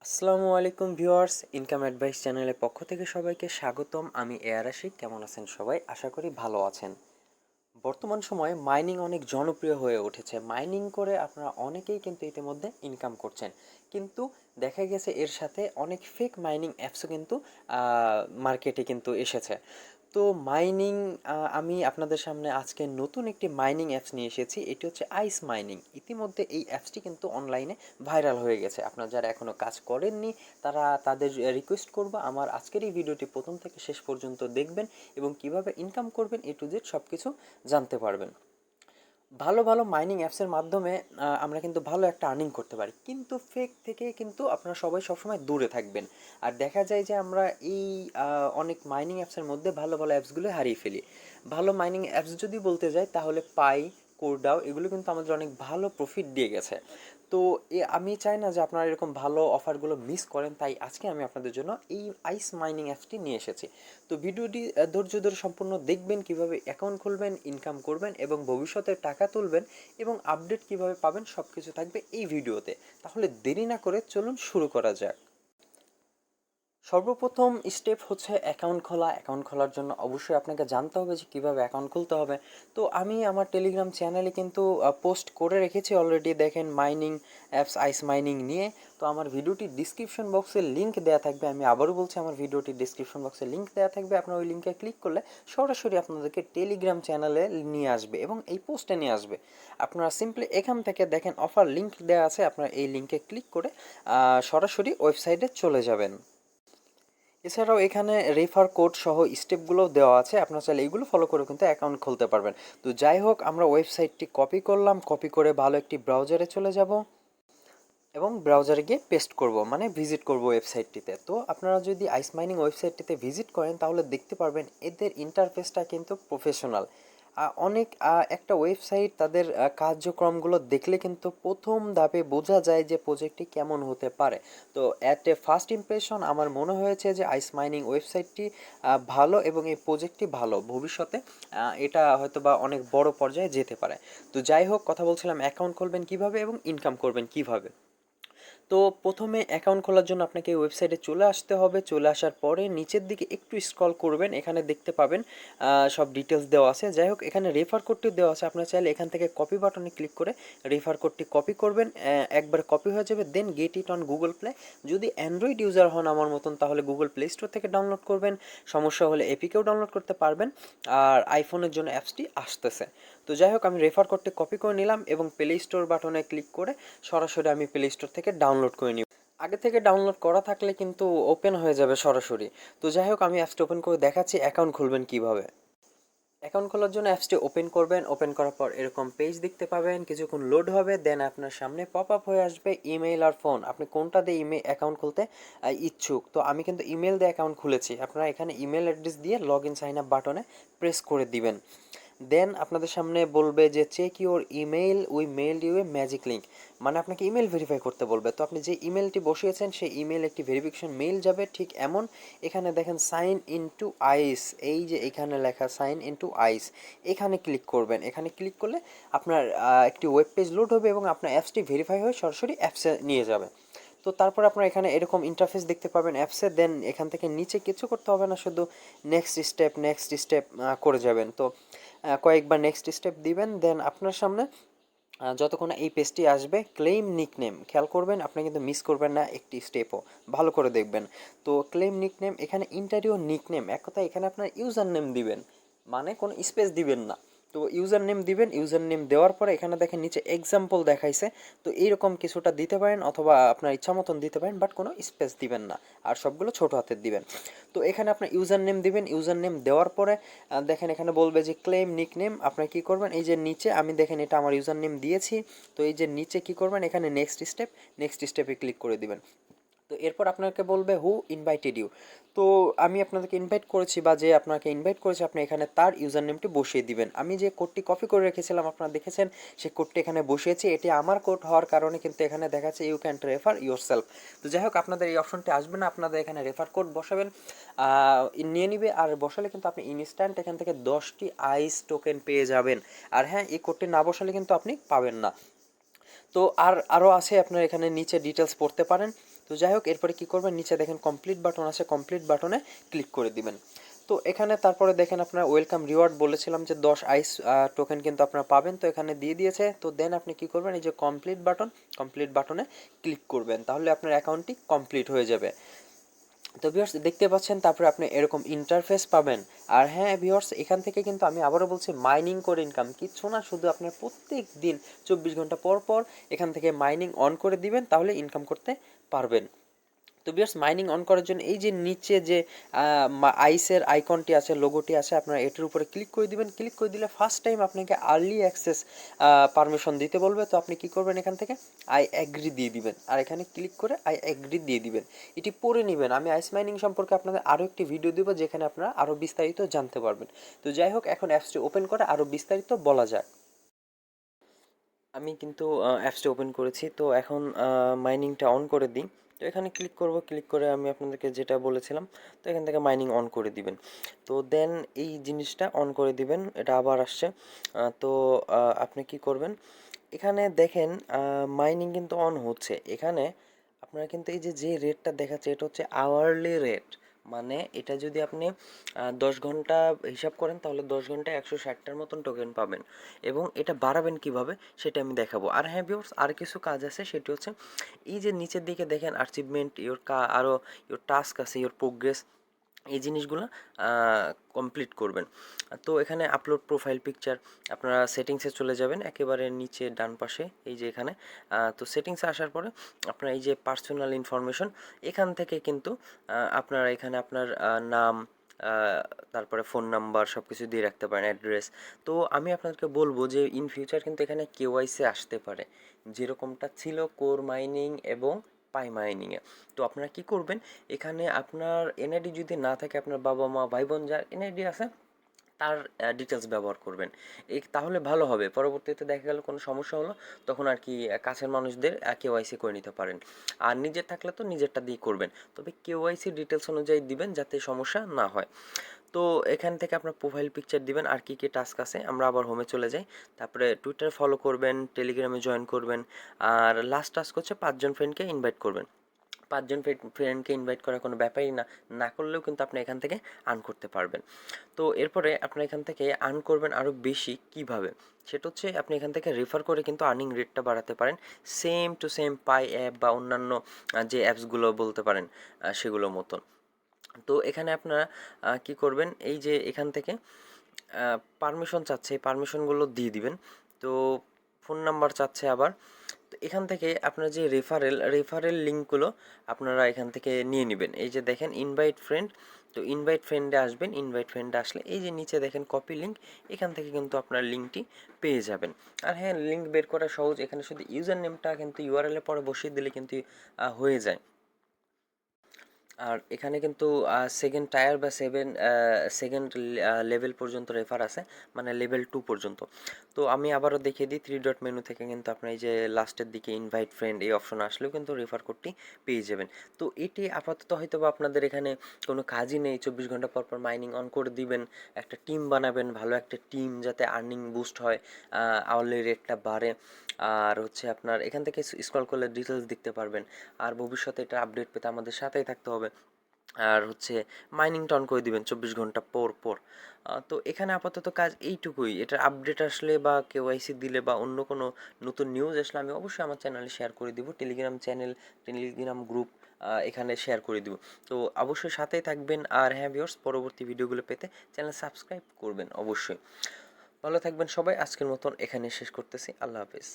আসসালামু আলাইকুম viewers, income advice চ্যানেলের পক্ষ থেকে সবাইকে স্বাগতম। আমি আরাশিক। কেমন আছেন সবাই? আশা করি ভালো আছেন। বর্তমান সময়ে মাইনিং অনেক জনপ্রিয় হয়ে উঠেছে। মাইনিং করে আপনারা অনেকেই কিন্তু ইতিমধ্যে ইনকাম করছেন, কিন্তু দেখা গেছে এর সাথে অনেক ফেক মাইনিং অ্যাপসও কিন্তু মার্কেটে কিন্তু এসেছে। তো মাইনিং, আমি আপনাদের সামনে আজকে নতুন একটি মাইনিং অ্যাপস নিয়ে এসেছি। এটি হচ্ছে আইস মাইনিং। ইতিমধ্যে এই অ্যাপসটি কিন্তু অনলাইনে ভাইরাল হয়ে গেছে। আপনারা যারা এখনও কাজ করেননি তারা তাদের রিকোয়েস্ট করব আমার আজকের এই ভিডিওটি প্রথম থেকে শেষ পর্যন্ত দেখবেন এবং কিভাবে ইনকাম করবেন এ টু জেড সব কিছু জানতে পারবেন। ভালো ভালো মাইনিং অ্যাপসের মাধ্যমে আমরা কিন্তু ভালো একটা আর্নিং করতে পারি, কিন্তু ফেক থেকে কিন্তু আপনারা সবাই সবসময় দূরে থাকবেন। আর দেখা যায় যে আমরা এই অনেক মাইনিং অ্যাপসের মধ্যে ভালো ভালো অ্যাপসগুলো হারিয়ে ফেলি। ভালো মাইনিং অ্যাপস যদি বলতে যাই তাহলে কোরডাও এগুলো কিন্তু আমাদের অনেক ভালো প্রফিট দিয়ে গেছে। তো আমি চাই না যে আপনারা এরকম ভালো অফারগুলো মিস করেন, তাই আজকে আমি আপনাদের জন্য এই আইস মাইনিং অ্যাপসটি নিয়ে এসেছি। তো ভিডিওটি ধৈর্য ধরে সম্পূর্ণ দেখবেন, কিভাবে অ্যাকাউন্ট খুলবেন, ইনকাম করবেন এবং ভবিষ্যতে টাকা তুলবেন এবং আপডেট কিভাবে পাবেন সব কিছু থাকবে এই ভিডিওতে। তাহলে দেরি না করে চলুন শুরু করা যাক। সর্বপ্রথম স্টেপ হচ্ছে অ্যাকাউন্ট খোলা। অ্যাকাউন্ট খোলার জন্য অবশ্যই আপনাকে জানতে হবে যে কীভাবে অ্যাকাউন্ট খুলতে হবে। তো আমি আমার টেলিগ্রাম চ্যানেলে কিন্তু পোস্ট করে রেখেছি অলরেডি, দেখেন মাইনিং অ্যাপস আইস মাইনিং নিয়ে। তো আমার ভিডিওটির ডিসক্রিপশন বক্সে লিঙ্ক দেওয়া থাকবে। আমি আবারও বলছি, আমার ভিডিওটির ডিসক্রিপশন বক্সে লিঙ্ক দেওয়া থাকবে। আপনার ওই লিঙ্কে ক্লিক করলে সরাসরি আপনাদেরকে টেলিগ্রাম চ্যানেলে নিয়ে আসবে এবং এই পোস্টে নিয়ে আসবে। আপনারা সিম্পলি এখান থেকে দেখেন অফার লিঙ্ক দেওয়া আছে, আপনারা এই লিঙ্কে ক্লিক করে সরাসরি ওয়েবসাইটে চলে যাবেন। এছাড়াও এখানে রেফার কোড সহ স্টেপগুলোও দেওয়া আছে, আপনারা চাইলে এইগুলো ফলো করে কিন্তু অ্যাকাউন্ট খুলতে পারবেন। তো যাই হোক, আমরা ওয়েবসাইটটি কপি করলাম, কপি করে ভালো একটি ব্রাউজারে চলে যাব এবং ব্রাউজারে গিয়ে পেস্ট করব, মানে ভিজিট করব ওয়েবসাইটটিতে। তো আপনারা যদি আইস মাইনিং ওয়েবসাইটটিতে ভিজিট করেন তাহলে দেখতে পারবেন এদের ইন্টারফেসটা কিন্তু প্রফেশনাল। অনেক একটা ওয়েবসাইট তাদের কার্যক্রমগুলো দেখলে কিন্তু প্রথম ধাপে বোঝা যায় যে প্রজেক্টটি কেমন হতে পারে। তো অ্যাট এ ফার্স্ট ইমপ্রেশন আমার মনে হয়েছে যে আইস মাইনিং ওয়েবসাইটটি ভালো এবং এই প্রজেক্টটি ভালো। ভবিষ্যতে এটা হয়তো বা অনেক বড় পর্যায়ে যেতে পারে। তো যাই হোক, কথা বলছিলাম অ্যাকাউন্ট খুলবেন কিভাবে এবং ইনকাম করবেন কিভাবে। তো প্রথমে অ্যাকাউন্ট খোলার জন্য আপনাকে ওয়েবসাইটে চলে আসতে হবে। চলে আসার পরে নিচের দিকে একটু স্ক্রল করবেন, এখানে দেখতে পাবেন সব ডিটেলস দেওয়া আছে। যাই হোক, এখানে রেফার কোডটি দেওয়া আছে, আপনার চাইলে এখান থেকে কপি বাটনে ক্লিক করে রেফার কোডটি কপি করবেন। একবার কপি হয়ে যাবে, then get it on Google Play. যদি অ্যান্ড্রয়েড ইউজার হন আমার মতন তাহলে গুগল প্লে স্টোর থেকে ডাউনলোড করবেন, সমস্যা হলে এপিকেও ডাউনলোড করতে পারবেন। আর আইফোনের জন্য অ্যাপসটি আসতেছে। তো যাই হোক, আমি রেফার কোডটি কপি করে নিলাম এবং প্লে স্টোর বাটনে ক্লিক করে সরাসরি আমি প্লে স্টোর থেকে ডাউনলোড করে নিব। আগে থেকে ডাউনলোড করা থাকলে কিন্তু ওপেন হয়ে যাবে সরাসরি। তো যাই হোক, আমি অ্যাপসটি ওপেন করে দেখাচ্ছি অ্যাকাউন্ট খুলবেন কিভাবে। অ্যাকাউন্ট খোলার জন্য অ্যাপসটি ওপেন করবেন। ওপেন করার পর এরকম পেজ দেখতে পাবেন, কিছুক্ষণ লোড হবে, দেন আপনার সামনে পপ আপ হয়ে আসবে ইমেইল আর ফোন। আপনি কোনটা দিয়ে অ্যাকাউন্ট খুলতে ইচ্ছুক। তো আমি কিন্তু ইমেল দিয়ে অ্যাকাউন্ট খুলেছি। আপনারা এখানে ইমেল অ্যাড্রেস দিয়ে লগ ইন সাইন আপ বাটনে প্রেস করে দিবেন। দেন আপনাদের সামনে বলবে যে check your email, we mail you a magic link, মানে আপনাকে ইমেল ভেরিফাই করতে বলবে। তো আপনি যে ইমেলটি বসিয়েছেন সেই ইমেল একটি ভেরিফিকেশন মেইল যাবে, ঠিক এমন। এখানে দেখেন সাইন ইন টু আইস, এই যে এখানে লেখা সাইন ইন টু আইস, এখানে ক্লিক করবেন। এখানে ক্লিক করলে আপনার একটি ওয়েব পেজ লোড হবে এবং আপনার অ্যাপসটি ভেরিফাই হয়ে সরাসরি অ্যাপসে নিয়ে যাবে। তো তারপর আপনারা এখানে এরকম ইন্টারফেস দেখতে পাবেন অ্যাপসে। দেন এখান থেকে নিচে কিছু করতে হবে না, শুধু নেক্সট স্টেপ করে যাবেন। তো কয়েকবার নেক্সট স্টেপ দিবেন, দেন আপনার সামনে যতক্ষণ এই পেজটি আসবে ক্লেম নিকনেম, খেয়াল করবেন আপনি কিন্তু মিস করবেন না একটি স্টেপও, ভালো করে দেখবেন। তো ক্লেম নিকনেম, এখানে ইন্টারভিউ নিকনেম, এক কথা এখানে আপনার ইউজার নেম দিবেন, মানে কোনো স্পেস দিবেন না। তো ইউজার নেম দিবেন। ইউজার নেম দেওয়ার পরে এখানে দেখেন নিচে এক্সাম্পল দেখাইছে। তো এইরকম কিছুটা দিতে পারেন অথবা আপনার ইচ্ছা মতন দিতে পারেন, বাট কোনো স্পেস দিবেন না, আর সবগুলো ছোট হাতের দিবেন। তো এখানে আপনার ইউজার নেম দিবেন। ইউজার নেম দেওয়ার পরে দেখেন এখানে বলবে যে ক্লেম নিকনেম, আপনার কি করবেন, এই যে নিচে আমি দেখেন এটা আমার ইউজার নেম দিয়েছি। তো এই যে নিচে কি করবেন, এখানে নেক্সট স্টেপে ক্লিক করে দিবেন। তো এরপর আপনাকে বলবে হু ইনভাইটেড ইউ। তো আমি আপনাদেরকে ইনভাইট করেছি বা যে আপনাকে ইনভাইট করেছে আপনি এখানে তার ইউজার নেমটি বসিয়ে দিবেন। আমি যে কোডটি কপি করে রেখেছিলাম আপনারা দেখেছেন, সেই কোডটি এখানে বসিয়েছি। এটি আমার কোড হওয়ার কারণে কিন্তু এখানে দেখাচ্ছে you can refer yourself. তো যাই হোক, আপনাদের এই অপশনটি আসবে না, আপনাদের এখানে রেফার কোড বসাবেন, নিয়ে নিবে। আর বসালে কিন্তু আপনি ইনস্ট্যান্ট এখান থেকে 10টি আইস টোকেন পেয়ে যাবেন। আর হ্যাঁ, এই কোডটি না বসালে কিন্তু আপনি পাবেন না। তো আরও আছে, আপনার এখানে নিচে ডিটেলস পড়তে পারেন। তো যাই হোক, এরপরে কী করবেন, নিচে দেখেন কমপ্লিট বাটন আছে, কমপ্লিট বাটনে ক্লিক করে দিবেন। তো এখানে তারপরে দেখেন আপনার ওয়েলকাম রিওয়ার্ড বলেছিলাম যে 10 আইস টোকেন কিন্তু আপনারা পাবেন, তো এখানে দিয়ে দিয়েছে। তো দেন আপনি কি করবেন, এই যে কমপ্লিট বাটন, কমপ্লিট বাটনে ক্লিক করবেন, তাহলে আপনার অ্যাকাউন্টটি কমপ্লিট হয়ে যাবে। তো ভিউয়ার্স দেখতে পাচ্ছেন, তারপরে আপনি এরকম ইন্টারফেস পাবেন। আর হ্যাঁ ভিউয়ার্স, এখান থেকে কিন্তু আমি আবারও বলছি, মাইনিং করে ইনকাম, কিচ্ছু না, শুধু আপনার প্রত্যেক দিন 24 ঘন্টা পর পর এখান থেকে মাইনিং অন করে দিবেন, তাহলে ইনকাম করতে পারবেন। তো ভিউয়ার্স, মাইনিং অন করার জন্য এই যে নিচে যে আইসের আইকনটি আছে, লোগোটি আছে, আপনারা এটার উপরে ক্লিক করে দিবেন। ক্লিক করে দিলে ফার্স্ট টাইম আপনাকে আর্লি অ্যাক্সেস পারমিশন দিতে বলবে। তো আপনি কি করবেন, এখান থেকে আই অ্যাগ্রি দিয়ে দিবেন, আর এখানে ক্লিক করে আই অ্যাগ্রি দিয়ে দিবেন। এটি পড়ে নেবেন। আমি আইস মাইনিং সম্পর্কে আপনাদের আরও একটি ভিডিও দেবো, যেখানে আপনারা আরও বিস্তারিত জানতে পারবেন। তো যাই হোক, এখন অ্যাপসটি ওপেন করে আরও বিস্তারিত বলা যাক। আমি কিন্তু অ্যাপসটা ওপেন করেছি, তো এখন মাইনিংটা অন করে দিই। তো এখানে ক্লিক করব, ক্লিক করে আমি আপনাদেরকে যেটা বলেছিলাম, তো এখান থেকে মাইনিং অন করে দিবেন। তো দেন এই জিনিসটা অন করে দিবেন, এটা আবার আসছে। তো আপনি কি করবেন, এখানে দেখেন মাইনিং কিন্তু অন হচ্ছে। এখানে আপনারা কিন্তু এই যে যে রেটটা দেখাচ্ছে, এটা হচ্ছে আওয়ারলি রেট। মানে এটা যদি আপনি 10 ঘন্টা হিসাব করেন, তাহলে 10 ঘন্টায় 160টার মতন টোকেন পাবেন। এবং এটা বাড়াবেন কিভাবে সেটা আমি দেখাবো। আর হ্যাঁ ভিউয়ার্স, আর কিছু কাজ আছে, সেটি হচ্ছে এই যে নিচের দিকে দেখেন অ্যাচিভমেন্ট, আরও ইওর টাস্ক আছে, ইওর প্রোগ্রেস, এই জিনিসগুলো কমপ্লিট করবেন। তো এখানে আপলোড প্রোফাইল পিকচার, আপনারা সেটিংসে চলে যাবেন একেবারে নিচে ডান পাশে, এই যে এখানে। তো সেটিংসে আসার পরে আপনার এই যে পার্সোনাল ইনফরমেশন, এখান থেকে কিন্তু আপনারা এখানে আপনার নাম, আহ, তারপরে ফোন নাম্বার সব কিছু দিয়ে রাখতে পারেন, অ্যাড্রেস। তো আমি আপনাদেরকে বলবো যে ইন ফিউচার কিন্তু এখানে কেওয়াইসি আসতে পারে, যেরকমটা ছিল কোর মাইনিং এবং পাই মাইনিংয়ে। তো আপনারা কি করবেন, এখানে আপনার এনআইডি যদি না থাকে, আপনার বাবা মা ভাই বোন যার এনআইডি আছে, তার ডিটেলস ব্যবহার করবেন। তাহলে ভালো হবে, পরবর্তীতে দেখা গেল কোনো সমস্যা হলো, তখন আর কি কাছের মানুষদের কেওয়াইসি করে নিতে পারেন। আর নিজের থাকলে তো নিজেরটা দিয়ে করবেন, তবে কেওয়াইসি ডিটেলস অনুযায়ী দিবেন, যাতে সমস্যা না হয়। তো এখান থেকে আপনার প্রোফাইল পিকচার দিবেন। আর কি কি টাস্ক আছে, আমরা আবার হোমে চলে যাই। তারপরে টুইটার ফলো করবেন, টেলিগ্রামে জয়েন করবেন। আর লাস্ট টাস্ক হচ্ছে 5জন ফ্রেন্ডকে ইনভাইট করবেন। 5জন ফ্রেন্ডকে ইনভাইট করার কোনো ব্যাপারই না, না করলেও কিন্তু আপনি এখান থেকে আর্ন করতে পারবেন। তো এরপরে আপনি এখান থেকে আর্ন করবেন আরও বেশি কিভাবে, সেটা হচ্ছে আপনি এখান থেকে রেফার করে কিন্তু আর্নিং রেটটা বাড়াতে পারেন, same to same pi app বা অন্যান্য যে অ্যাপসগুলো বলতে পারেন সেগুলোর মতন। তো এখানে আপনারা কি করবেন, এই যে এখান থেকে পারমিশন চাচ্ছে, এই পারমিশনগুলো দিয়ে দিবেন। তো ফোন নাম্বার চাচ্ছে আবার। তো এখান থেকে আপনার যে রেফারেল লিঙ্কগুলো আপনারা এখান থেকে নিয়ে নেবেন। এই যে দেখেন ইনভাইট ফ্রেন্ড, তো ইনভাইট ফ্রেন্ডে আসবেন। ইনভাইট ফ্রেন্ডে আসলে এই যে নিচে দেখেন কপি লিঙ্ক, এখান থেকে কিন্তু আপনার লিঙ্কটি পেয়ে যাবেন। আর হ্যাঁ, লিঙ্ক বের করা সহজ, এখানে শুধু ইউজার নেমটা কিন্তু ইউআরএল এ পরে বসিয়ে দিলে কিন্তু হয়ে যায়। আর এখানে কিন্তু সেকেন্ড টায়ার বা সেকেন্ড লেভেল পর্যন্ত রেফার আছে, মানে লেভেল 2 পর্যন্ত। তো আমি আবারও দেখিয়ে দিই, 3 ডট মেনু থেকে কিন্তু আপনার এই যে লাস্টের দিকে ইনভাইট ফ্রেন্ড, এই অপশন আসলেও কিন্তু রেফার কোডটি পেয়ে যাবেন। তো এটি আপাতত হয়তো বা আপনাদের এখানে কোনো কাজই নেই, 24 ঘন্টা পর পর মাইনিং অন করে দিবেন, একটা টিম বানাবেন, ভালো একটা টিম, যাতে আর্নিং বুস্ট হয়, আওয়ারলি রেটটা বাড়ে। আর হচ্ছে আপনার এখান থেকে স্ক্রল করলে ডিটেলস দেখতে পারবেন। আর ভবিষ্যতে এটা আপডেট পেতে আমাদের সাথেই থাকতে হবে। আর হচ্ছে মাইনিংটা অন করে দিবেন 24 ঘন্টা পর পর। তো এখানে আপাতত কাজ এইটুকুই। এটার আপডেট আসলে বা কেওয়াইসি দিলে বা অন্য কোনো নতুন নিউজ আসলে আমি অবশ্যই আমার চ্যানেলে শেয়ার করে দিব, টেলিগ্রাম চ্যানেল, টেলিগ্রাম গ্রুপ এখানে শেয়ার করে দিব। তো অবশ্যই সাথেই থাকবেন। আর হ্যাঁ ভিউয়ার্স, পরবর্তী ভিডিওগুলো পেতে চ্যানেল সাবস্ক্রাইব করবেন অবশ্যই। ভালো থাকবেন সবাই, আজকের মতন এখানে শেষ করতেছি, আল্লাহ হাফেজ।